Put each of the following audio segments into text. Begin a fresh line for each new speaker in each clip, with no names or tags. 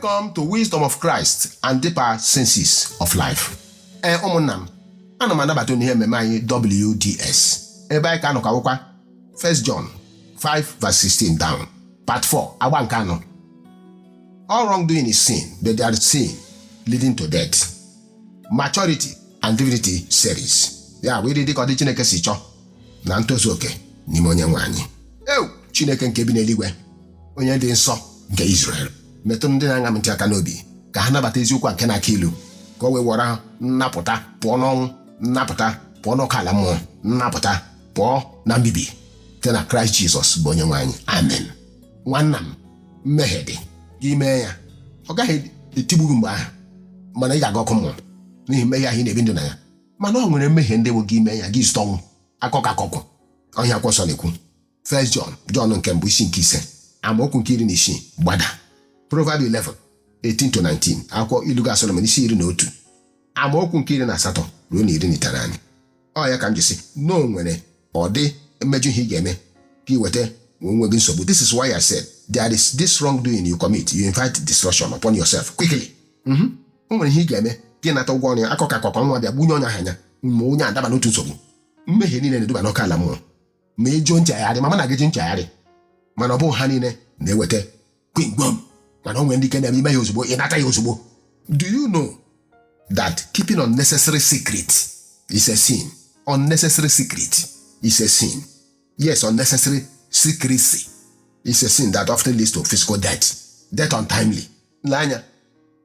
Welcome to Wisdom of Christ and Deeper Senses of Life. Ụmụnna m, ana m anabata ihe mmemme anyị WDS. Ebe anyị ka anọ ka akwụkwọ 1 John 5 verse 16 down. Part 4, agba nke anọ. All wrongdoing is sin, but there is sin leading to death. Maturity and Divinity series. Ya wee dị ka ọ dị Chineke si chọọ na ntozu oke n'ime onye nwe anyị. Chineke nke bi n'eluigwe, onye dị nsọ nke Israel, metụ ndị na-aṅa m ntị aka n'obi ka ha nabata eziokwu nke na-aka ilu, ka o wee were nnapụta pụọ n'ọnwụ, nnapụta pụọ n'ọkụ ala mmụọ, nnapụta pụọ na mbibi site na Kraịst Jizọs bụ onye nwe anyị. Amen. Nwanna m, mmehie dị gị mee ya, ọ gaghị etigbu gị mgbe ahụ, mana ị ga-aga ọkụ mmụọ n'ihi mmehie ahụ ị na-ebi ndụ na ya. Mana ọ nwere mmehie ndị bụ gị mee ya gị zụta ọnwụ akọkọ ọhịa akwụkwọ nsọ na-ekwu. 1 John nke mbụ isi nke 5 amaokwu nke 16 gbada. Proverbs 11:18-19 akwụkwọ ilu Solomon isi 11 amaokwu nke 18 ruo na 19. Ọ ya ka m ji sị na o nwere ọ dị mmejọ ihe ị ga-eme ka ị weta onwe gị nsogbu. This is why I said there is this wrongdoing you commit, you invite destruction upon yourself quickly. O nwere ihe ị ga-eme gị nata ụgwọ ọrụ ya akọkọ nwa bịa gbunye onye anya ma onye adaba n'otu nsogbu. Mmehie niile na-eduba n'ọkụ ala mmụọ ma ịjụ nchegharị, ma na gị ji nchegharị, mana ọ bụ ha niile na-eweta kwingwom. Mana o nwere ndị ike na-eme ime ya ozugbo, ị nata ya ozugbo. Do you know that keeping unnecessary secret is a sin? Unnecessary secret is a sin. Yes, unnecessary secrecy is a sin that often leads to physical death untimely. N'anya,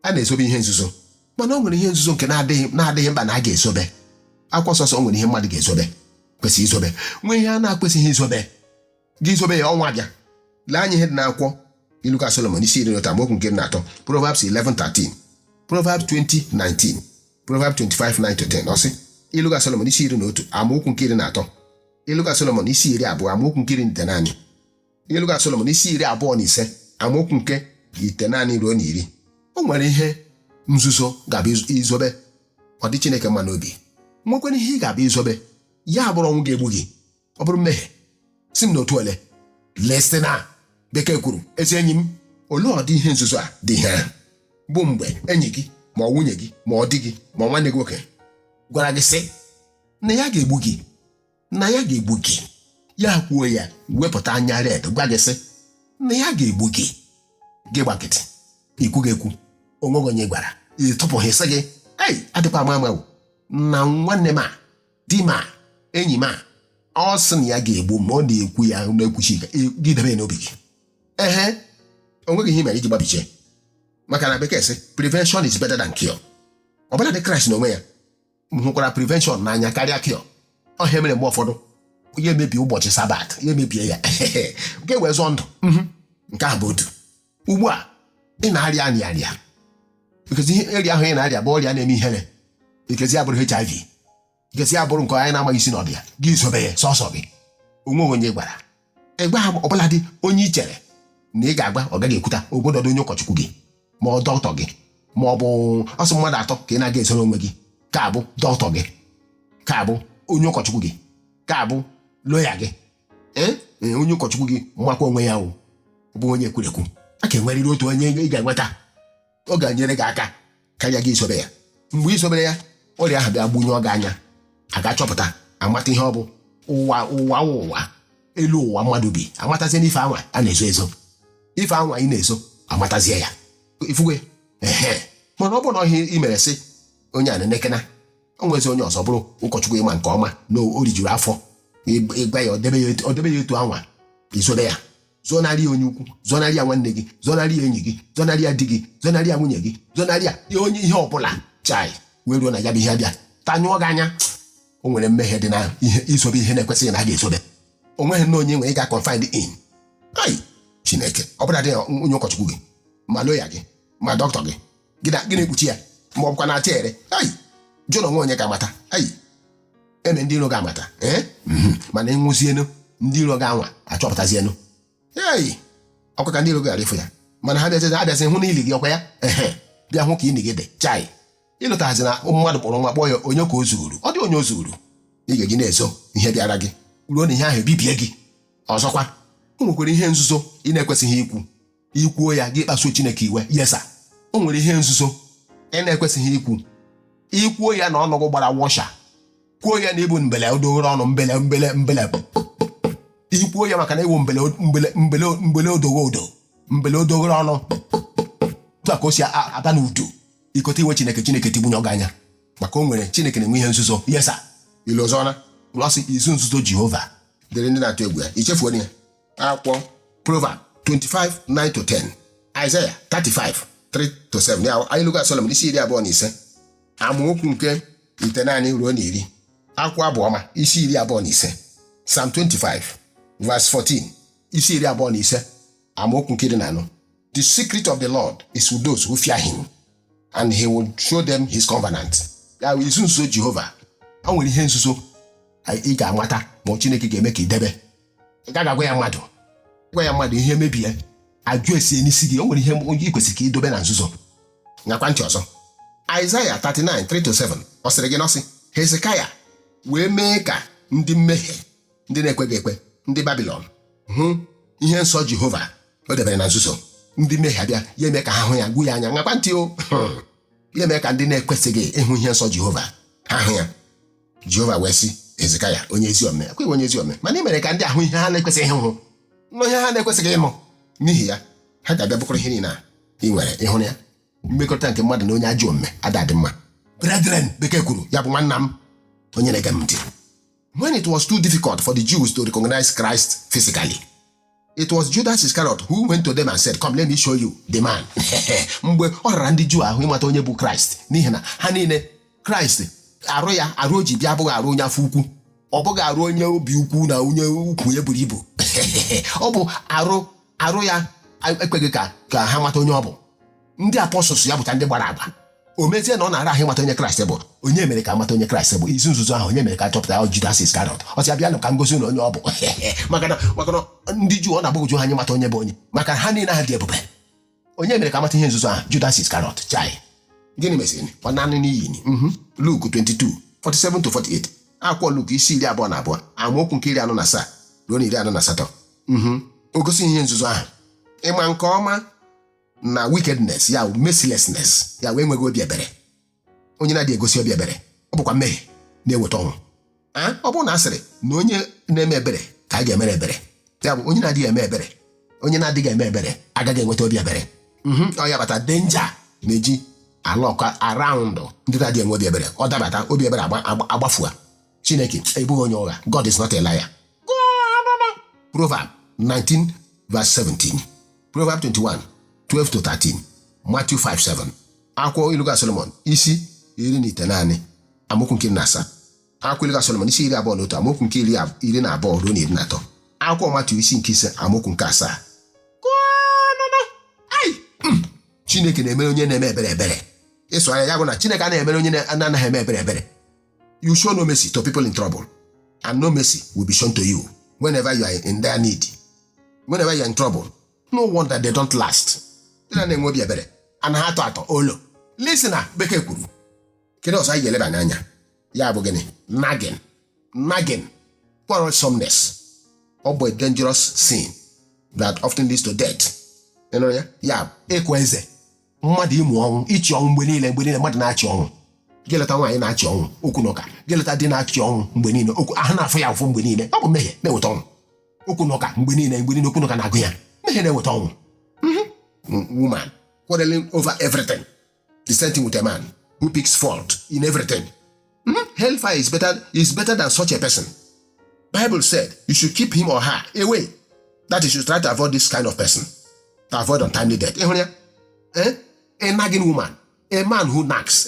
a na-ezobe ihe nzuzo, mana o nwere ihe nzuzo nke na-adịghị mkpa na a ga-ezobe. Akwụkwọ nsọ nwere ihe mmadụ ga-ezobe, kwesịrị izobe. Nwee ihe a na-akwesịghị izobe, gị izobe ya ọnwa bịa. Lee anya ihe dị n'akwụkwọ ilu Solomon isi 13 amaokwu nke 3, Proverbs 11:13, Proverbs 20:19, Proverbs 25:9-10. Ọ sị ilu Solomon isi 11 amaokwu nke 3, ilu Solomon isi 20 amaokwu nke 9, ilu Solomon isi 25 amaokwu nke 9 ruo na 10. O nwere ihe nzuzo ga-abụ izobe ọ dị Chineke mma n'obi. Nwekwana ihe ị ga-abụ izobe ya bụrụ ọnwụ ga-egbu gị, ọ bụrụ mmehie. Si m n'otu ole lesena Bekee kwuru, ezi enyi m, olee ọdị ihe nzuzo a dị ihe ahụ bụ mgbe enyi gị ma ọ nwunye gị ma ọ dị gị ma nwanne gị nwoke gwara gị sị na ya ga-egbu gị, na ya ga-egbu gị, ya kwuo ya wepụta anya red gwa gị sị na ya ga-egbu gị, gị gbakịtị ikwu gị ekwu, onwe onye gwara ịtụpụghị sị gị adịkwa ama na nwanne m a, di m a, enyi m a, ọ sị na ya ga-egbu ma ọ na-ekwu ya na-ekwuchi gị debe n'obi gị. Onweghị ihe mere iji gbabiche, maka na Bekee sị prevention is better than cure. Ọbụla dị Kraịst n'onwe ya hụkwara prevention n'anya karịa cure. Ọhịa mere mgbe ụfọdụ ya emebi ụbọchị Sabat, ya emebie ya nke wee zụọ ndụ. Nke ahụ bụ otu. Ugbu a ị na-arịa arịa because ihe eri ahụ ị na-arịa bụ ọrịa na-eme ihere, because ya bụrụ HIV, because ya bụrụ nke anyị na-amaghị isi n'ọdị ya, gị zobe ya sọsọ gị. Onwe onye gwara ịgwa ha ọbụla dị onye i chere na ị ga-agba ọ gaghị ekwuta obodo dị onye ụkọchukwu gị ma ọ dọkịta gị, ma ọ bụ ọsọ mmadụ atọ ka ị na-aga ezoro onwe gị, ka abụ dọkịta gị, ka abụ onye ụkọchukwu gị, ka abụ lọya gị. Onye ụkọchukwu gị makwa onwe ya bụ onye ekwurekwu. A ka enwerịrị otu onye ị ga-enweta, ọ ga-enyere gị aka karịa gị isobe ya. Mgbe isobere ya, ọrịa ahụ bịa gbunye ọgụ anya, a ga-achọpụta amata ihe ọ bụ ụwa elu ụwa mmadụ bi, amatazie n'ife anwa a na-ezo ezo, ife anwa ị na-ezo amatazie ya ifugwe. Mana ọ bụ na ihe i mere sị onye a na-enekena, o nwezi onye ọzọ bụrụ ụkọchukwu ịma nke ọma na o rijuru afọ, ịgwa ya ọ debe ya etu anwa, izobe ya, zonarị ya onye ukwu, zonarị ya nwanne gị, zonarị ya enyi gị, zonarị ya di gị, zonarị ya nwunye gị, zonarị ya onye ihe ọbụla chai wee ruo na ya bụ ihe abịa tanyụọ gị anya. O nwere mmehie dị na ihe izobe ihe na-ekwesịghị na a ga-ezobe. O nweghị na onye nwere ị ga-confide in. Chineke, ọ bụla dị onye ụkọchukwu gị ma lọya gị ma dọkịta gị, gị na-ekpuchi ya ma ọ bụkwa na-acha ere jụ na onwe onye ga-amata. Eme ndị iro ga-amata mana ịnwụzienu ndị iro ga-anwa achọpụtazienu. Ọkwa ka ndị iro ga-arịfụ ya, mana ha bịazi hụ na ili gị ọkwa ya bịa hụ ka ị gị dị chai ịlụtazi na mmadụ kpọrọ nwa kpọọ ya onye ka o zuru. Ọ dị onye o zuru, ị ga-eji na-ezo ihe bịara gị ruo na ihe ahụ ebibie gị. Ọzọkwa, o nwekwara ihe nzuzo ị na-ekwesịghị ikwuo ya gị kpasuo Chineke iwe. Yesa, o nwere ihe nzuzo ị na-ekwesịghị ikwuo ya na ọnụgụ gbara wọsha, kwuo ya na ịbụ mbele odogoro ọnụ, mbele ikwuo ya maka na ịwụ mbele odogoro ọnụ, tụ ka o si aba n'udo ikote iwe Chineke tigbunye ọga anya maka o nwere Chineke na-enwe ihe nzuzo. Yesa ilu ọzọ lọsị izu nzuzo Jehova dịrị ndị na-atụ egwu ya. Ichefuo ya akwụkwọ Proverbs 25:9-10, Isaiah 35:3-7. Ya anyị lụga Solomon isi 25 amaokwu nke 9 ruo na 10. Akwụkwọ Abụọma isi 25, Psalm 25:14 isi 25 amaokwu nke 4. The secret of the Lord is with those who fear him, and he will show them his covenant. Ya izu nzuzo Jehova. O nwere ihe nzuzo ị ga-amata ma Chineke ga-eme ka idebe. Ị gaghị agwa ya mmadụ ihe mebie ajụ esi n'isi gị. O nwere ihe ị kwesịrị ka idobe na nzuzo. Nyakwa ntị ọzọ. Isaiah 39:3-7 ọ sịrị gị nọsị Hezekaya wee mee ka ndị mmehie, ndị na-ekweghị ekwe, ndị Babilọn hụ ihe nsọ Jehova o debere na nzuzo. Ndị mmehie abịa ya eme ka ha hụ ya, gwu ya anya. Nyakwa ntị ya eme ka ndị na-ekwesịghị ịhụ ihe nsọ Jehova ha hụ ya. Jehova wee sị Hezekaya onye ezi omume, akwa onye ezi omume, mana ị mere ka ndị ahụ ihe ha na-ekwesịghị ịhụ, nọ ihe ha na-ekwesịghị ịnụ. N'ihi ya ha ga-abịa bụkọrọ ihe niile ị nwere ịhụrụ ya. Mmekọrịta nke mmadụ na onye ajọ omume adadị mma. Brethren, Bekee kwuru, ya bụ nwanna m onye na-ege m ntị. When it was too difficult for the Jews to recognize Christ physically, it was Judas Iscariot who went to them and said, "Come, let me show you the man." Mgbe ọ rara ndị Juu ahụ ịmata onye bụ Kraịst, n'ihi na ha niile Kraịst arụ o ji bịa abụghị arụ onye afọ ukwu, ọ bụghị arụ onye obi ukwu na onye ukwu ya buru ibu. Ọ bụ arụ ya ekweghị ka ha mata onye ọ bụ. Ndị apọstọls ya bụcha ndị gbara agba. O mezie na ọ na-ara ahụ ịmata onye Kraịst bụ. Onye mere ka amata onye Kraịst bụ? Izu nzuzo ahụ onye mere ka chọpụta Judas Iscariot. Ọ sị abịa ka m gosi na onye ọ bụ. Maka na ndị Juu ọ na-agbagwoju ha anyị mata onye bụ onye, maka ha niile ha dị ebube. Onye mere ka amata ihe nzuzo ahụ? Judas Iscariot. Chai, gịnị mesịrị? Ọ naanị n'iyi. Luke 22:47-48. Akwụkwọ Luke isi 22 amaokwu nke 47 ruo na 48. O gosi ihe nzuzo ahụ. Ịma nke ọma na wickedness, ya mercilessness, ya wee nweghị obi ebere. Onye na-adị egosi obi ebere, ọ bụkwa mmehie na-eweta ọnwụ. Ọ bụrụ na a sịrị na onye na-eme ebere ka a ga-emere ebere, ya bụ onye na-adịghị eme ebere, onye na-adịghị eme ebere agaghị enweta obi ebere. Ọ ya bata danger na-eji alọka around ndị na-adịghị enwe obi ebere. Ọ dabata obi ebere agbafua. Chineke ebughị onye ụgha. God is not a liar. Proverbs 19:17, Proverbs 21:12-13, Matthew 5:7. Akwụkwọ Iluga Solomon isi 19 amaokwu nke 7. Akwụkwọ Iluga Solomon isi 21 amaokwu nke 12 ruo na 13. Akwụkwọ Matthew isi nke 5 amaokwu nke 7. Chineke na-emere onye na-eme ebere. Ịsụ anya ya bụ na Chineke na-emere onye na-anaghị eme ebere. You show no mercy to people in trouble, and no mercy will be shown to you whenever you are in their need. Whenever you are in trouble, no wonder they don't last. Ndị na-enwe obi ebere anaghị atọ olo. Listen na Bekee kwuru. Kedu ọzọ anyị ga-eleba anya? Ya bụ gịnị? Nagging, quarrelsomeness. Ọ bụ a dangerous sin that often leads to death. Ya ekwe eze, mmadụ ịmụ ọnwụ, ịchị ọnwụ mgbe niile mmadụ na-achị ọnwụ. Geleta nwaanyị na-achị ọnwụ, okwu n'ụka. Geleta dị na-achị ọnwụ mgbe niile, okwu ahụ na-afụ ya ụfụ mgbe niile. Ọ bụ mmehie na-eweta ọnwụ. Okwu n'ụka mgbe niile okwu n'ụka na-agụ ya. Mmehie na-eweta ọnwụ. Woman quarreling over everything. The same thing with a man who picks fault in everything. Hellfire is better than such a person. Bible said you should keep him or her away. That you should try to avoid this kind of person. To avoid untimely death. A nagging woman, a man who nags.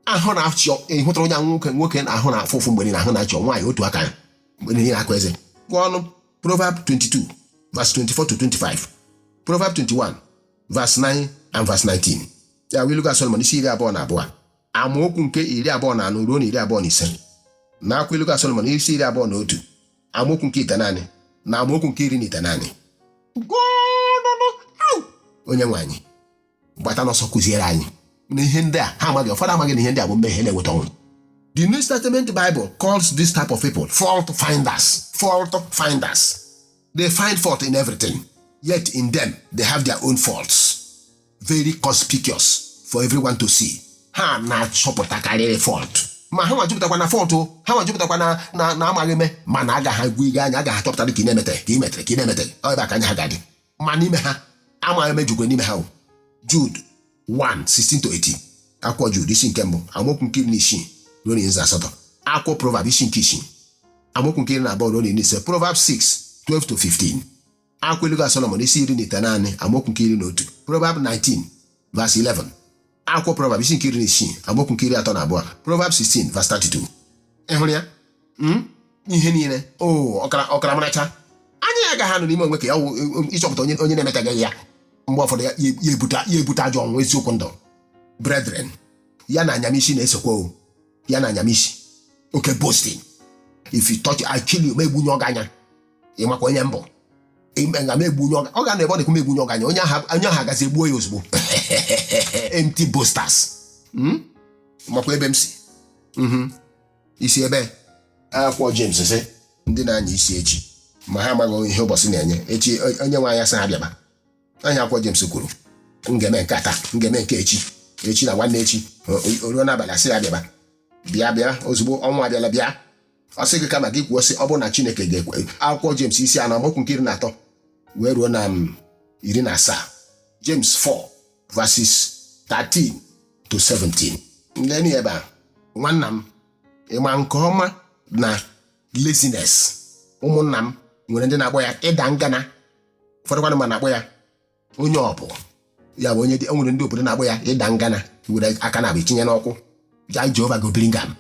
Ahụ na-achị ịhụtara onye nwoke na-ahụ na-afụ ụfụ mgbe niile ahụ na-achị nwaanyị otu aka mgbe niile akwa eze. Gụọ ọnụ Proverbs 22:24-25, Proverbs 21:9-19. Ya wee Iluga Solomon isi 22 amaokwu nke 24 ruo na 25. Na akwụkwọ Iluga Solomon isi 21 amaokwu nke 9 na amaokwu nke 19. Onye nwaanyị gbata n'ọsọ kụziere anyị na ihe ndị a ha amaghị, ụfọdụ amaghị na ihe ndị a bụ mmehie na-eweta ọnwụ. The New Testament Bible calls this type of people fault finders. They find fault in everything, yet in them they have their own faults. very conspicuous for everyone to see. Ha na-achọpụtakarịrị fault. Ma ha nwajupụtakwa na fault o, ha nwajupụtakwa na amaghị eme, mana agaghị agụ ige anya, agaghị achọpụta ka ị na-emete. Ọ ebe aka anya ha ga-adị. Ma n'ime ha, amaghị eme jukwe n'ime ha o. Jude 1:16-18. Akwụkwọ Jude isi nke mbụ, amaokwu nke 16 ruo na 8. Akwụkwọ Proverbs isi nke 6, amaokwu nke 12 ruo na 15. Proverbs 6:12-15. Akwụkwọ Ilu Solomon isi 19, amaokwu nke 11. Proverbs 19:11. Akwụkwọ Proverbs isi nke 16, amaokwu nke 32. Proverbs 16:32. Ị hụrụ ya? Ihe niile ọkara maracha anya ya agaghị anụ n'ime onwe ka ya ịchọpụta onye na-emetaghị ya. Mgbe ụfọdụ ya ebute ajọ ọnwụ eziokwu ndụ. Brethren, ya na anyamisi na-esokwa ya na anyamisi. Okay, boasting. If you touch, I kill you, megbunye ọga anya. Ị makwa onye mbụ. Nga megbunye ọga na ebe ọ dịkwa megbunye ọga anya. Onye ahụ agazi egbuo ya ozugbo. Empty boasters. Makwa ebe m si. Isi ebe akwụkwọ James sị ndị na-anya isi echi ma ha amaghị ihe ụbọchị na-enye echi onye nwe anya sị ha bịaba. Anya akwụkwọ James kwuru ngeme nke ata ngeme nke echi na nwanne echi oruo n'abalị asị ya bịa ozugbo ọnwa abịala bịa. Ọ sị gị kama gị kwuo sị ọ bụ na Chineke ga-ekwe. Akwụkwọ James isi anọ amaokwu nke 13 wee ruo na 17. James 4:13-17. Ndị ebe a nwanna m ịma nke ọma na laziness. Ụmụnna m nwere ndị na-akpọ ya ịda ngana. Ụfọdụkwanụ ma na-akpọ ya onye ọbụ. Ya bụ onye nwere ndị obodo na-akpọ ya ịda ngana, were aka na abụ itinye n'ọkụ. Jehova go bring am.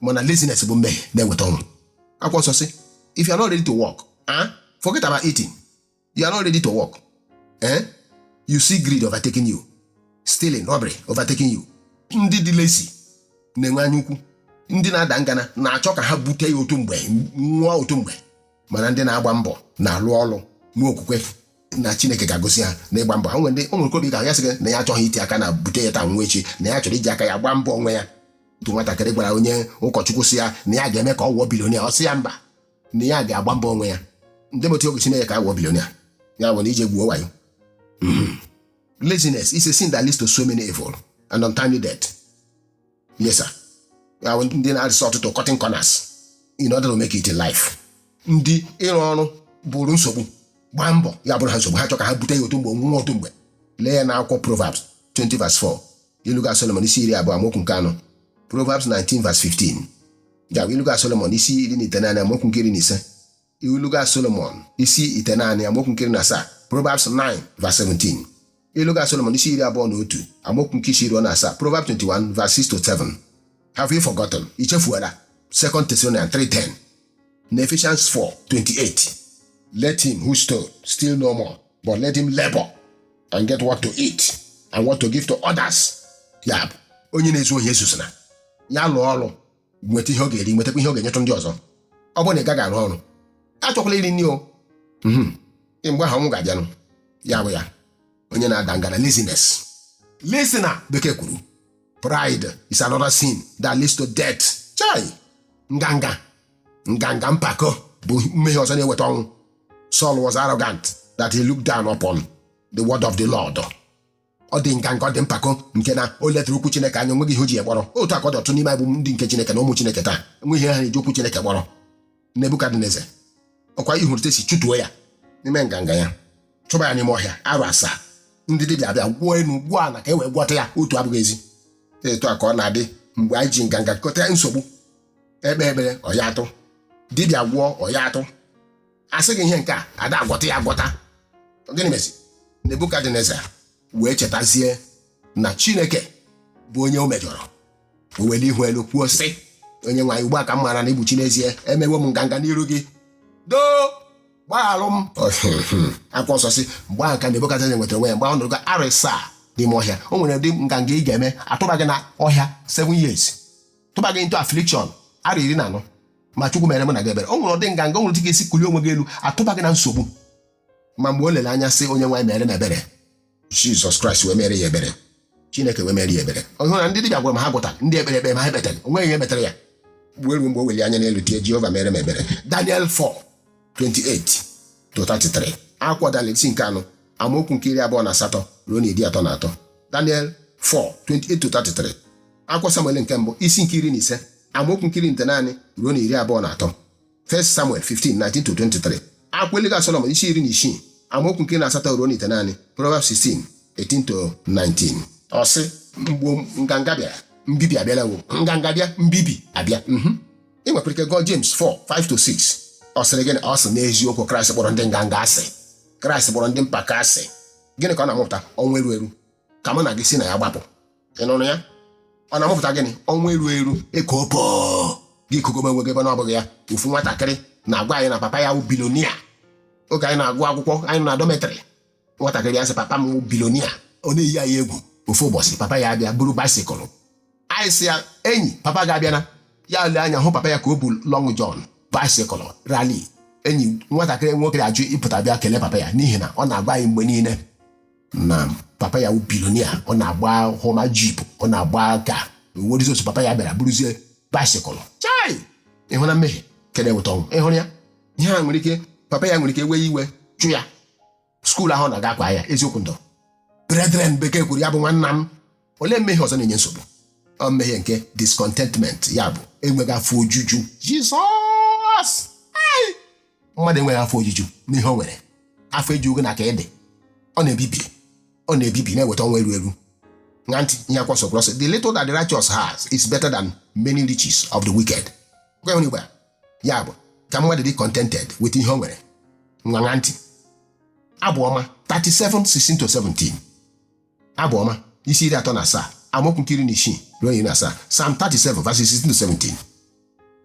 Mana laziness bụ mmehie na-eweta ọnwụ. Akwụkwọ nsọ sị, if you are not ready to work, forget about eating. You are not ready to work. You see greed overtaking you. Stealing, robbery overtaking you. Ndị dị lazy na-enwe anya ukwu. Ndị na-ada ngana na-achọ ka ha bute ya otu mgbe, nwụọ otu mgbe. Mana ndị na-agba mbọ na-alụ ọlụ nwe okwukwe na Chineke ga-agosi ha n'ịgba mbọ. Ha nwere obi ga ya sị na ya achọghị iti aka na bute ya taa nwa echi, na ya chọrọ iji aka ya gbaa mbọ onwe ya. Otu nwatakịrị gwara onye ụkọchukwu sị ya na ya ga-eme ka ọ wụọ bilionia. Ọ sị ya mba, na ya ga-agba mbọ onwe ya. Ndị moto oge Chineke ka wụọ bilionia ya bụ na ije gbuo wayo. Laziness is a sin that leads to so many evil and untimely death. Yes, sir. Ndị na-resort to cutting corners in order to make it in life. Ndị ịrụ ọrụ bụrụ nsogbu, gbaa mbọ ya bụrụ ha nsogbu, ha chọ ka ha bute ya otu mgbe nwụọ otu mgbe. Lee ya na akwụkwọ Proverbs 20:4. Ilu Solomon isi 10 amaokwu nke 4. Proverbs 19:15. Ya bụ Ilu Solomon isi 19 amaokwu nke 15. Ilu Solomon isi 9 amaokwu nke 7. Proverbs 9:17. Ilu Solomon isi 21 amaokwu nke 17. Proverbs 21:6-7. Have you forgotten? Ichefuela. 2 Thessalonians 3:10. Ephesians 4:28. Let him who stole steal no more, but let him labor and get what to eat and what to give to others. Ya onye na-ezu ohi Jesu na ya lụọ ọrụ nweta ihe ọ ga-eri, nwetakwa ihe ọ ga-enyetụ ndị ọzọ. Ọ bụ na ị gaghị arụ ọrụ, achọkwala iri nri o. Mgbe ahụ ọnwụ ga-abịanụ. Ya bụ ya onye na-ada ngana, laziness. Listener, Bekee kwuru, pride is another sin that leads to death. Chai, nganga mpako bụ mmehie ọzọ na-eweta ọnwụ. Saul was arrogant that he looked down upon the word of the Lord. Ọ dị nganga, ọ dị mpako nke na o letara okwu Chineke anya, onweghị ihe o ji ekpọrọ. Otu aka ọ dị ọtụ n'ime bụ ndị nke Chineke na ụmụ Chineke taa enweghị ihe ha na-eji okwu Chineke kpọrọ. Nebukadneza ọkwa ihụrụ tesi chụtuo ya n'ime nganga ya, chụba ya n'ime ọhịa arụ 7. Ndị dibịa abịa gwuo enu gwuo ala ka e wee gwọta ya. Otu abụghị ezi. Etu aka ọ na-adị mgbe anyị ji nganga kọta nsogbu. Ekpere ọ ya atụ, dibịa gwụọ ọ ya atụ. Asị gị ihe nke a ada agwọta ya agwọta. Gịnị mezi? Nebukadneza wee chetazie na Chineke bụ onye o mejọrọ. O were ihu elu kwuo sị, onye nwe anyị, ugbu a ka m mara na igbuchi n'ezie, emewo m nganga n'iru gị. Doo gbaghalụ m. Akwụkwọ nsọ sị mgbe ahụ ka Nebukadneza nwetara onwe ya, mgbe ọ nọrọ arọ 7 n'ime ọhịa. O nwere ụdị nganga ị ga-eme, atụba gị na ọhịa 7 years, tụba gị into affliction arọ 14, ma Chukwu mere m na gị ebere. O nwere ụdị nganga, o nwere ụdị ga-esi kulie onwe gị elu, atụba gị na nsogbu. Ma mgbe o lere anya sị onye nwe anyị mere m ebere, Jesus Christ wee mere ya ebere, Chineke wee mere ya ebere. Ọ hụrụ na ndị dibịa gwara ma ha gwụta, ndị ekpere ma ha ekpetere, onweghị ihe metere ya. Wee ruo mgbe o weli anya n'elu tie Jehova mere m ebere. Daniel 4:28-33. Akwụkwọ Daniel isi nke 4 amaokwu nke 28 ruo na 33. Daniel 4:28-33. Akwụkwọ Samuel nke mbụ isi nke 15 amaokwu nke 19 ruo na 23. 1 Samuel 15:19-23. Akwụkwọ Eliga Solomon isi 16 amaokwu nke 8 ruo na 9. Proverbs 16:18-19. Ọ sị mgbe nganga bịara mbibi abịala wo. Nganga bịa mbibi abịa. Ị nwekwara ike gụọ James 4:5-6. Ọ sịrị gịnị? Ọ sị n'eziokwu Kraịst kpọrọ ndị nganga asị. Kraịst kpọrọ ndị mpaka asị. Gịnị ka ọ na-amụpụta? Ọnwụ eru eru ka mụ na gị si na ya gbapụ. Ị nụrụ ya? Ọ na-amụpụta gịnị? Ọnwụ eru eru ekopo gị kogobe nwe gị ebe na ọ bụghị ya. Ofu nwatakịrị na-agwa anyị na papa ya wụ bilonia. Oge anyị na-agụ akwụkwọ anyị nọ na dọmetrị, nwatakịrị ya sị papa m wụ bilonia. Ọ na-eyi anyị egwu. Ofu ụbọchị papa ya abịa buru baisikụl. Anyị sị ya enyi papa ga-abịa na ya lee anya hụ papa ya ka o bu Long John baisikụl rali. Enyi nwatakịrị nwoke ajụ ịpụta bịa kelee papa ya n'ihi na ọ na-agba anyị mgbe niile na papa ya wụ bilonia. Ọ na-agba hụma jip, ọ na-agba ka werizi otu papa ya bịara buruzie baisikụl. Chai! Ịhụ na mmehie kede wụta ọnwụ. Ịhụrụ ya? Ihe a nwere ike papa ya nwere ike wee iwe chụ ya. Skuul ahụ na-aga akwa ya eziokwu ndụ. Brethren bekee kwuru ya bụ nwanna m. Olee mmehie ọzọ na-enye nsogbu? Ọ mmehie nke discontentment, ya bụ enweghị afọ ojuju. Jizọs! Mmadụ enweghị afọ ojuju n'ihe o nwere. Afọ ejugo na ka ede. Ọ na-ebibi na-eweta ọnwụ eru eru. Ṅa ntị ihe akwụkwọ nsọ kwuru sị, the little that the righteous has is better than many riches of the wicked. Gwa igba ya bụ ka mmadụ dị contented with ihe o nwere. Ṅa ntị. Abụ ọma 37:16-17. Abụ ọma isi 37 amaokwu nke 16 ruo 17. Psalm 37:16-17.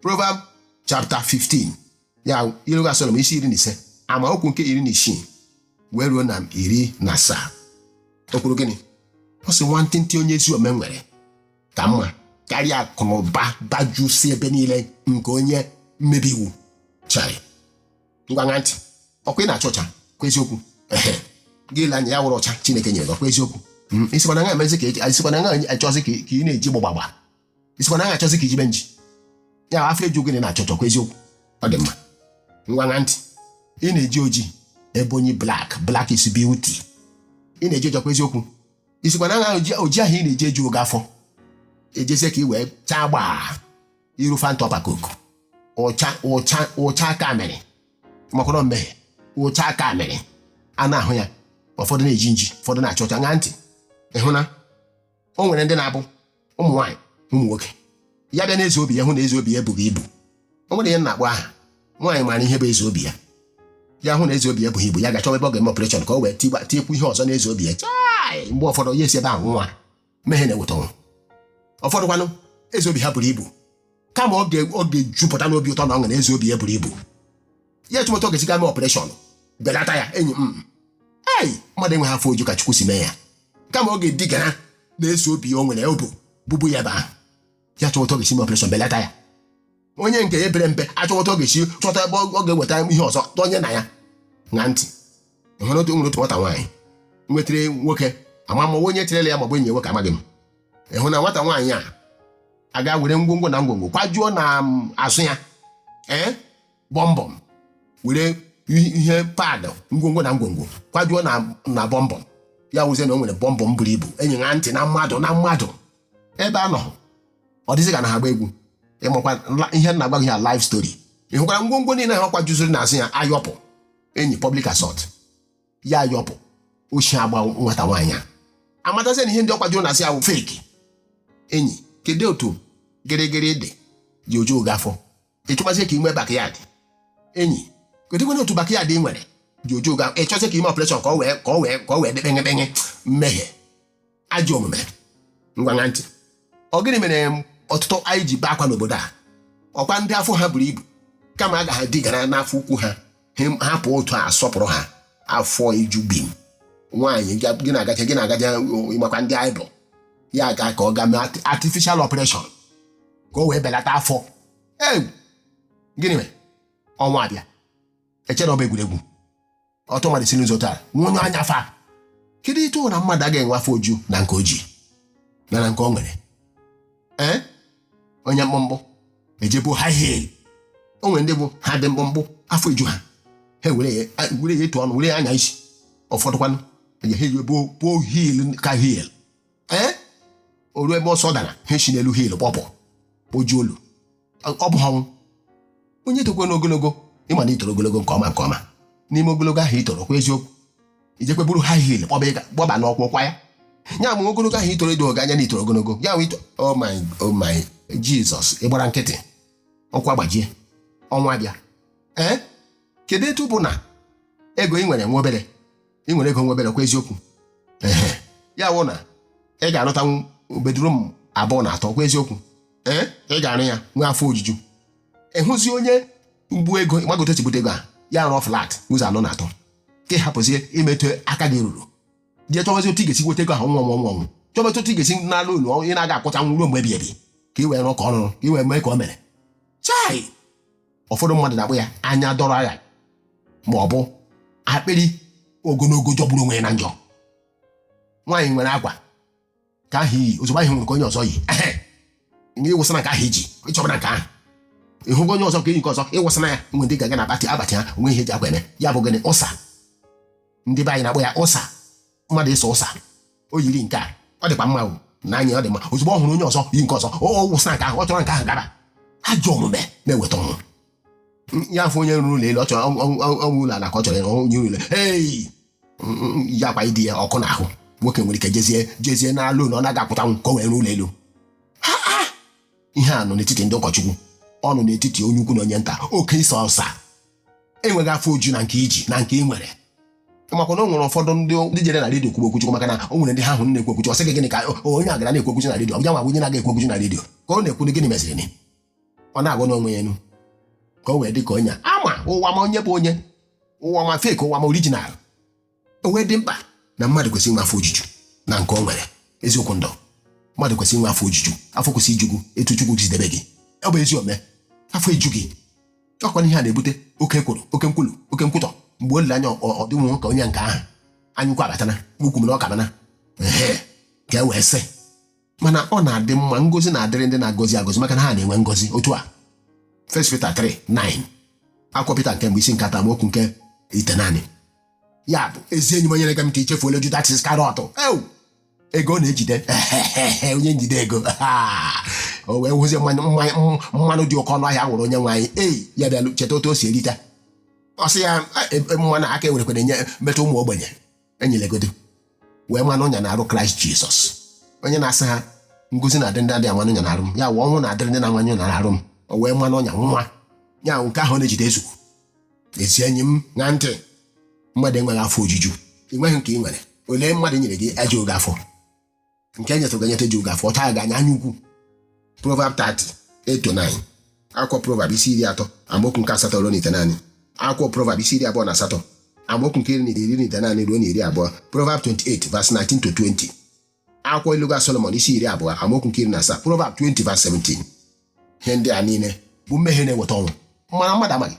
Proverbs chapter 15 ya Eliga Solomon isi 15 amaokwu nke 16 wee ruo na 17. O kwuru gịnị? Ọ sị nwantịntị onye ezi omume nwere ka mma karịa akụ na ụba bajusi ebe niile nke onye mmebi iwu. Chai! Ngwa ṅa ntị. Ọkwa ị na-achọ ọcha kwa eziokwu? Gị ile anya ya wụrụ ọcha Chineke nyere gị kwa eziokwu. Isikwana anya emezi ka isikwana anya achọzi ka ị na-eji gbagba. Isikwana anya achọzi ka ijibe nji. Ya afọ eju gịnị na-achọchọ kwa eziokwu? Ọ dị mma. Ngwa ṅa ntị. Ị na-eji oji ebonyi black is beauty. Ị na-eji ọjọọ kwa eziokwu. Isikwana anya oji ahụ ị na-eji eju oge afọ. Ejezie ka ị wee chaa gbaa iru Fanta Coke. Ụcha aka mere. Makwara mmehie. Ụcha aka mere. A na-ahụ ya. Ụfọdụ na-eji nji, ụfọdụ na-achọ ọcha. Ṅa ntị. Ịhụ na o nwere ndị na-abụ ụmụ nwaanyị, ụmụ nwoke. Ya bịa n'eze obi ya hụ na eze obi ya ebughị ibu. O nwere ihe na-akpọ aha. Nwaanyị maara ihe bụ eze obi ya. Ya hụ na eze obi ya ebughị ibu, ya ga-achọwa ebe ọ ga-eme operation ka o wee tiekwu ihe ọzọ n'eze obi ya. Chai! Mgbe ụfọdụ ya esi ebe ahụ nwa. Mmehie na-eweta ọnwụ. Ụfọdụkwanụ eze obi ha buru ibu. Kama ọ ga-ejupụta n'obi ụtọ na ọ nwere eze obi ya buru ibu. Ya echụmọta ọ ga-esi ga mee operation belata ya enyi mmadụ enweghị afọ oju ka Chukwu si mee ya. Kama ọ ga-edigara na-ese obi ya o nwere bubu ya ebe ahụ. Ya chọwata ọ ga-esi mee operation belata ya. Onye nke ya ebere mpe achọwata ọ ga-esi chọta ebe ọ ga-eweta ihe ọzọ tọnye na ya. Ṅa ntị. Nwere otu nwata nwaanyị nwetara nwoke amama onye tirela ya maọbụ enyi nwoke amaghị m. Ịhụ na nwata nwaanyị a aga were ngwongwo na ngwongwo kwajuo na azụ ya bọmbọm, were ihe pad ngwongwo na ngwongwo kwajuo na bọmbọm. Ya wụzie na o nwere bọmbọm buru ibu. Enyi ṅa ntị na mmadụ ebe a nọ ọ dịzị ka na ha gba egwu. Ịmakwa ihe na-agba gị ya live story. Ị hụkwara ngwongwo niile ha kwajuziri n'azụ ya ayọpụ. Enyi public assault. Ya ayọpụ oshi agba nwata nwaanyị a. Amatazie na ihe ndị ọ kwajuru n'azụ ya wụ fake. Enyi kedu otu gịrịgịrị dị ji oju oge afọ? Ịchọkwazie ka ị nwee backyard. Enyi kedu otu backyard ị nwere ji oju oge afọ? Ịchọzie ka ime operation ka ọ wee dekpenye mmehie ajọ omume. Ngwa ṅa ntị. Ọ gịnị mere ọtụtụ anyị ji baa akwa n'obodo a? Ọkwa ndị afọ ha buru ibu kama a ga-ha digara n'afọ ukwu ha hapụ otu a asọpụrụ ha afọ ijubim. Nwaanyị gị na-agaja ịmakwa ndị idol ya aga ka ọ ga mee artificial operation ka o wee belata afọ. Gịnị mere? Ọnwa abịa echere ọba egwuregwu ọtọ mmadụ si n'ụzọ taa nwonye anya fa. Kedu ịtụ na mmadụ agaghị enwe afọ oju na nke ojii na nke o nwere? Onye mkpụmkpụ ejebu high heel. O nwere ndị bụ ha dị mkpụmkpụ afọ eju ha were ya etu ọnụ were ya anya isi. ụfọdụkwanụ eji bo heel ka heel oru ebe ọsọ dara ha si n'elu heel kpọpụ oju olu ọ bụ ọnwụ. Onye tokwe n'ogologo ịma na itoro ogologo nke ọma n'ime ogologo ahụ itoro kwa eziokwu ijekwe buru high heel gbọba n'ọkwụ kwa ya nya ma ogologo ahụ itoro edo anya na itoro ogologo ya wito oh my Jesus ịgbara nkịtị ọkwa gbajie ọnwa bịa kedu etu bụ na ego ị nwere nwa obere ị nwere ego nwa obere kwa eziokwu ya wụ na ị ga-arụta bedroom 2 na 3 kwa eziokwu ị ga-arụ ya nwe afọ ojuju ịhụzi onye mgbu ego ịgbagote chibute ego a ya rụọ flat ụzọ 4 na 3 ka ị hapụzie imetụ aka gị ruru jee chọbazi otu ị ga-esi nweta ego ahụ nwa chọbazi otu ị ga-esi n'ala ụlọ ị na-aga akwụcha nwụ ruo mgbe ebi ka ị wee rụọ ka ọ rụrụ ka ị wee mee ka o mere chai. Ụfọdụ mmadụ na-akpụ ya anya dọrọ agha ma ọ bụ akpịrị ogologo jọgburu onwe ya na njọ. Nwaanyị nwere akwa ka ahụ iyi ozugbo ahụ nwere ka onye ọzọ yi ndị ịwụsana nke ahụ iji ịchọbara nke ahụ ịhụgo onye ọzọ ka enyi nke ọzọ ịwụsana ya nwe ndị ga-aga na abati ha onwe ihe eji akwa eme ya bụ gịnị ụsa. Ndị be anyị na-akpọ ya ụsa. Mmadụ ịsa ụsa o yiri nke a ọ dịkwa mma na anya ọ dị mma ozugbo ọ hụrụ onye ọzọ yi nke ọzọ o wụsana nke ahụ ọ chọrọ nke ahụ gaba ajọ omume na-eweta ọnwụ. Ya afọ onye ruru ụlọ elu ọ chọrọ ọnwụ ụlọ ala ka ọ chọrọ onye ụlọ ya akwa ịdị ya ọkụ n'ahụ nwoke nwere ike jezie n'ala ụlọ ọ na-aga akwụta ka o wee ruo ụlọ elu. Ihe a nọ n'etiti ndị ụkọchukwu ọ nọ n'etiti onye ukwu na onye nta oke ịsa ọsa enweghị afọ oju na nke iji na nke ị nwere. Makwa na o nwere ụfọdụ ndị jere na redio kwuo okwuchukwu maka na o nwere ndị ha hụrụ na-ekwu okwuchukwu ọ sị gị gịnị ka onye agara na-ekwu okwuchukwu na redio ọ bịa nwa onye na-aga ekwu okwuchukwu na redio ka ọ na-ekwu gịnị meziri ọ na-agụ n'onwe ya enu ka o wee dị ka onye ama ụwa ma onye bụ onye ụwa ma fake ụwa ma original. O wee dị mkpa na mmadụ kwesịrị inwe afọ ojuju na nke o nwere eziokwu ndụ. Mmadụ kwesịrị inwe afọ ojuju afọ kwesịrị ijugu etu Chukwu jidebe gị ọ bụ ezi ome afọ eju gị ọkwa ihe a na-ebute oke ekworo oke nkwulu oke nkwụtọ mgbe olile anya ọ dị nwe ka onye nke ahụ anyụkwa abatana ukwu m na ọka bana ka e wee sị. Mana ọ na-adị mma ngozi na-adịrị ndị na-agọzi agọzi maka na ha na-enwe ngozi otu a. 1 Peter 3:9 akwụkwọ Pita nke mbụ isi nke 3 amaokwu nke 9 ya bụ ezi enyi m onye na-ega m ka ichefuola Judas Iskarịọt ego na-ejide onye njide ego o wee hụzie mmanụ dị oke ọnụ ahịa nwụrụ onye nwe anyị ya bịa cheta otu o si erite ọ sị ya mmanụ aka ewerekwere nye metụ ụmụ ogbenye enyelegodo wee mmanụ nya na-arụ Kraịst Jizọs onye na-asị ha ngozi na-adị ndị adị amanụ nya na-arụ m ya wụ ọnwụ na-adịrị ndị na-amanyụ na-arụ m o wee mmanụ ọnya nwa ya nke ahụ na-ejide ezu. Ezi enyi m na ntị mmadụ enweghị afọ ojuju ị nweghị nke ị nwere ole mmadụ nyere gị eji oge afọ nke enyetụ ga-enyeta ji oge afọ ọcha ga anya ukwu. Proverb 30:8-9 akwụkwọ Proverb isi 30 amaokwu nke 8 ruo na 9 akwụkwọ Proverb isi 28 amaokwu nke 19 ruo na 20 Proverb 28:19-20 akwụkwọ Ilu Solomon isi 20 amaokwu nke 17 Proverb 20:17. Ihe ndị a niile bụ mmehie na-eweta ọnwụ mana mmadụ amaghị.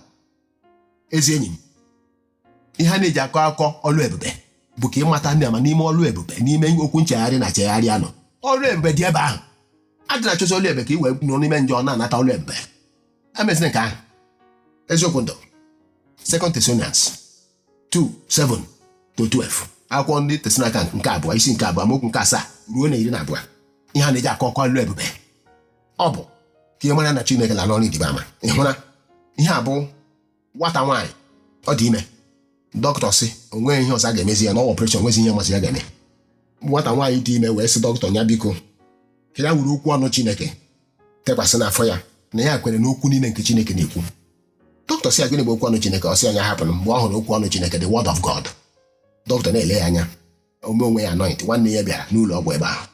Ezi enyi m ihe a na-eji akọ akọ ọlụ ebube bụ ka ịmata ndị ama n'ime ọlụ ebube n'ime okwu nchegharị na chegharị anọ ọlụ ebube dị ebe ahụ adị na-achọzi ọlụ ebube ka ị wee nọ n'ime njọ na-anata ọlụ ebube emezina nke ahụ eziokwu ndụ. 2 Thessalonians 2:7-12 akwụkwọ ndị Tesalonaịka nke 2 isi nke 2 amaokwu nke 7 ruo na 12 ihe a na-eji akọ akọ ọlụ ebube ọ bụ ka ị mara na Chineke na ọrụ ịdịba ama. Ị hụra ihe a bụ nwata nwaanyị ọ dị ime dọkịta sị o nweghị ihe ọzọ a ga-emezi ya na ọwa ọpụreshọn nwezi ihe masị ya ga-eme. Nwata nwaanyị dị ime wee sị dọkịta ya biko ka ya wuru okwu ọnụ Chineke tekwasị n'afọ ya na ya kwere n'okwu niile nke Chineke na-ekwu. Dọkịta sị ya gịnị bụ okwu ọnụ Chineke ọ sị anya hapụrụ mgbe ọ hụrụ okwu ọnụ Chineke the word of God. Dọkịta na-ele ya anya ome onwe ya anoint nwanne ya bịara n'ụlọ ọgwụ ebe ahụ.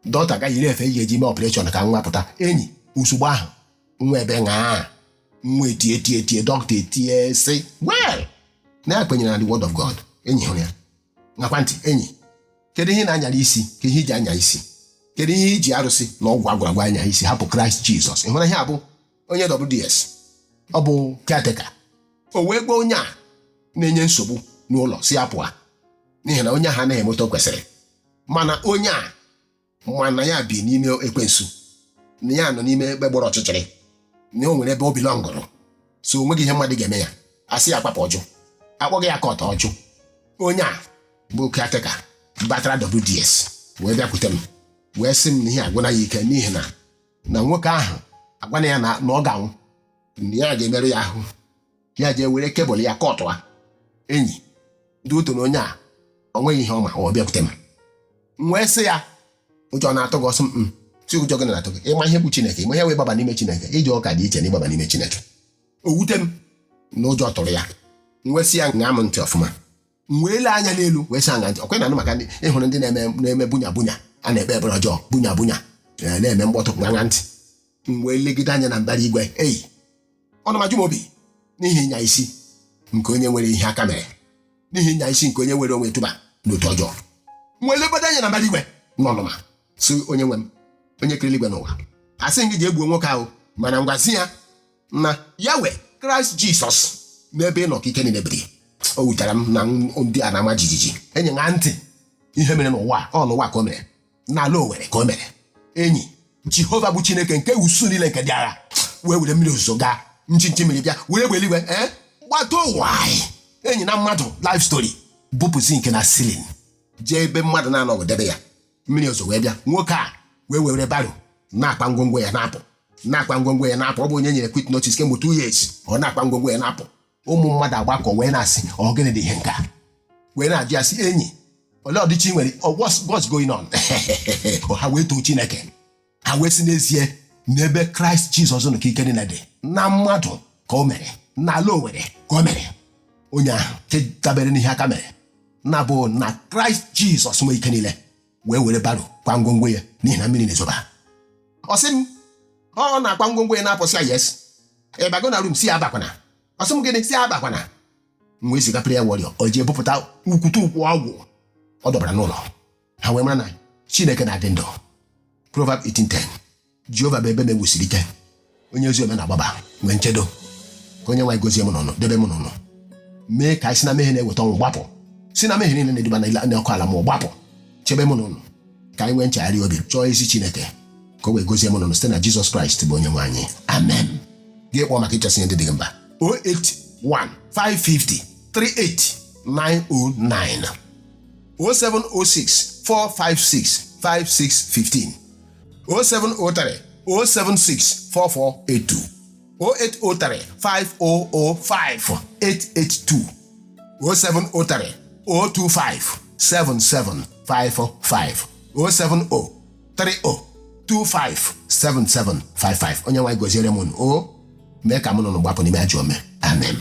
Dọkịta gaghị ire efe ihe eji mee ọpụreshọn ka nwa pụta enyi ozugbo ahụ nwa ebe nwa etie dọkịta etie sị well na ya kwenyere na the word of God. Enyi hụrụ ya nakwa ntị enyi kedu ihe na-anyara isi ka ihe iji anya isi kedu ihe iji arụsị na ọgwụ agwagwa anya isi hapụ Kraịst Jizọs. Ị hụrụ ihe abụ onye WDS ọ bụ caretaker o wee gwa onye a na-enye nsogbu n'ụlọ si apụa n'ihi na onye ahụ anaghị emoto kwesịrị mana onye a mana ya bi n'ime ekwensu na ya nọ n'ime ebe gbọrọ ọchịchịrị na o nwere ebe obi lọngụrụ so onweghị ihe mmadụ ga-eme ya asị ya akpapụ ọjụ akpọghị ya ka ọta ọjụ onye a bụ caretaker batara WDS wee bịakwute m wee sị m na ihe agwụna ya ike n'ihi na nwoke ahụ agwana ya na ọ ga-anwụ, na ya ga-emerụ ya ahụ, ya jee were kebụl ya kọtụa. Enyi ndị otu na onye a o nweghị ihe ọma ọ bịakwute m wee sị ya ụjọ na-atụ gị ọsọ si ụjọ gị na-atụ gị ịma ihe bụ Chineke, ịma ihe wee gbaba n'ime Chineke, ije ụka dị iche na ịgbaba n'ime Chineke. O wute m na ụjọ tụrụ ya, wee sị ya ṅaa m ntị ọfụma, wee lee anya n'elu wee sị anya ntị. Ọkwe na-anụ maka ịhụrụ ndị na-eme bunya a na-ekpe ebere ọjọọ bunya na-eme mkpọtụ ṅaa ntị. Wee legide anya na mbara igwe, ọ na-amaju m obi n'ihi ịnya isi nke onye nwere ihe aka mere, n'ihi ịnya isi nke onye nwere onwe tụba n'otu ọjọọ. Wee legide anya na mbara igwe n'ọnụma si onye nwe m, onye kere eluigwe n'ụwa, asị gị ji egbuo nwoke ahụ, mana ngwazi ya na ya wee Kraịst Jizọs n'ebe ị nọ ka ike niile biri. O wutere m na ndị a na-ama jijiji. Enyi ṅaa ntị ihe mere n'ụwa, ọ n'ụwa ka o mere, n'ala Owere ka o mere. Enyi Jehova bụ Chineke nke usu niile nke dị agha wee were mmiri ozuzo gaa nchi mmiri bịa were egbe eluigwe gbata ụwa. Enyi na mmadụ life story bupụzi nke na silin jee ebe mmadụ na-anọghị debe ya, mmiri ozuzo wee bịa, nwoke a wee were baro na-akpa ngwongwo ya na-apụ, na-akpa ngwongwo ya na-apụ. Ọ bụ onye nyere quit notice kemgbe 2 years, ọ na-akpa ngwongwo ya na-apụ. Ụmụ mmadụ agbakọ wee na-asị ọ gịnị dị ihe nka, wee na-ajụ ya sị enyi olee ọdịchi nwere, what's going on? Ha wee too Chineke, ha wee sị n'ezie n'ebe Kraịst Jizọs nọ ka ike niile dị, na mmadụ ka o mere, n'ala Owere ka o mere. Onye ahụ nke dabere n'ihe aka mere na-abụ na Kraịst Jizọs nwee ike niile wee were baro kwa ngwongwo ya n'ihi na mmiri na-ezoba. Ọ sị m ọ na-akpa ngwongwo ya na-apụsị ya, yes ịbago na room si ya abakwana. Ọ sị m gịnị? Si ya abakwana. Wee ziga prayer warrior o jee bupụta ukwutu ụkwụ ọgwụ ọ dọbara n'ụlọ. Ha wee mara na Chineke na-adị ndụ. Proverbs 18:10 Jehova bụ ebe m ewusiri ike, onye ezi omume na-agbaba nwee nchedo. Ka onye nwaanyị gozie m n'ọnụ, debe m n'ọnụ, mee ka anyị si na mmehie na-eweta ọnwụ gbapụ, si na mmehie niile na-eduba na ọkụ ala ma gbapụ, chebe m n'ọnụ, ka anyị nwee nchegharị obi, chọọ ezi Chineke ka o wee gozie m n'ọnụ site na Jizọs Kraịst bụ onye nwe anyị. Amen. Gị kpọọ maka ịchọsị ihe ndị dị gị mba 081-550-38909 0706-456-5615 0703-076-4482 0803-5005-882 0703-025-7755 070-30-25-7755. Onye nwaanyị goziere m unu, mee ka m nọ n'ụgbapụ n'ime ajọ ome. Amen.